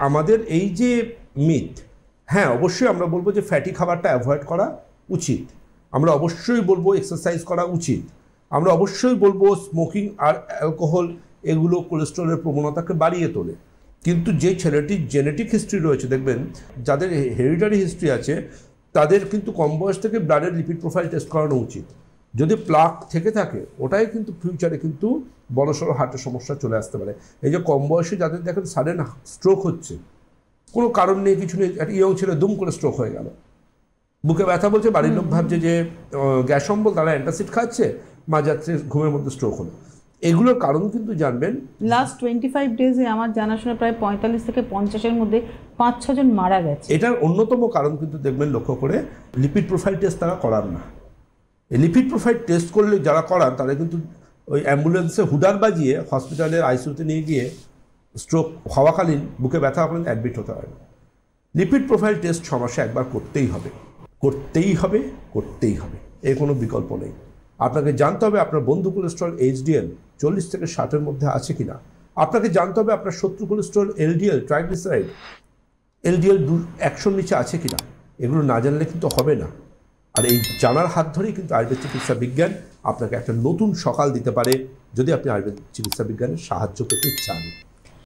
আমাদের এই যে মিথ, হ্যাঁ অবশ্যই আমরা বলবো যে ফ্যাটি খাবারটা অ্যাভয়েড করা উচিত, আমরা অবশ্যই বলবো এক্সারসাইজ করা উচিত, আমরা অবশ্যই বলবো স্মোকিং আর অ্যালকোহল এগুলো কোলেস্টেরলের প্রবণতাকে বাড়িয়ে তোলে। কিন্তু যে ছেলেটির জেনেটিক হিস্ট্রি রয়েছে, দেখবেন যাদের হেরিডিটারি হিস্ট্রি আছে তাদের কিন্তু কম বয়স থেকে ব্লাডের লিপিড প্রোফাইল টেস্ট করানো উচিত। যদি প্লাক থেকে থাকে ওটাই কিন্তু ফিউচারে কিন্তু বড়সড় হার্টের সমস্যা চলে আসতে পারে। এই যে কম বয়সে যাদের দেখেন সাডেন স্ট্রোক হচ্ছে, কোনো কারণ নেই, কিছু নেই, একটা ইয়ং ছেলে দুম করে স্ট্রোক হয়ে গেল, বুকে ব্যথা বলছে, বাড়ির লোক ভাবছে যে গ্যাস অম্বল, তারা অ্যান্টাসিড খাচ্ছে, মাঝরাত্রে ঘুমের মধ্যে স্ট্রোক হলো। এগুলোর কারণ কিন্তু জানবেন লাস্ট 25 ডেজে আমার জানাশোনা প্রায় 45 থেকে 50-এর মধ্যে 5-6 জন মারা গেছে। এটার অন্যতম কারণ কিন্তু দেখবেন লক্ষ্য করে লিপিড প্রোফাইল টেস্ট তারা করান না। এই লিপিড প্রোফাইল টেস্ট করলে যারা করান তারা কিন্তু ওই অ্যাম্বুলেন্সে হুডার বাজিয়ে হসপিটালের আইসিইউতে নিয়ে গিয়ে স্ট্রোক হওয়াকালীন বুকে ব্যথা হওয়াকালীন অ্যাডমিট হতে হয় না। লিপিড প্রোফাইল টেস্ট 6 মাসে একবার করতেই হবে, করতেই হবে, করতেই হবে, এর কোনো বিকল্প নেই। আপনাকে জানতে হবে আপনার বন্ধু কোলেস্টেরল এইচডিএল 40 থেকে 60-এর মধ্যে আছে কিনা, আপনাকে জানতে হবে আপনার শত্রু কোলেস্টেরল এলডিএল ট্রাইগ্লিসারাইড এলডিএল 100-র নিচে আছে কিনা। এগুলো না জানলে কিন্তু হবে না। আর এই জানার হাত ধরেই কিন্তু আয়ুর্বেদ চিকিৎসা বিজ্ঞান আপনাকে একটা নতুন সকাল দিতে পারে, যদি আপনি আয়ুর্বেদ চিকিৎসা বিজ্ঞানের সাহায্য পেতে চান।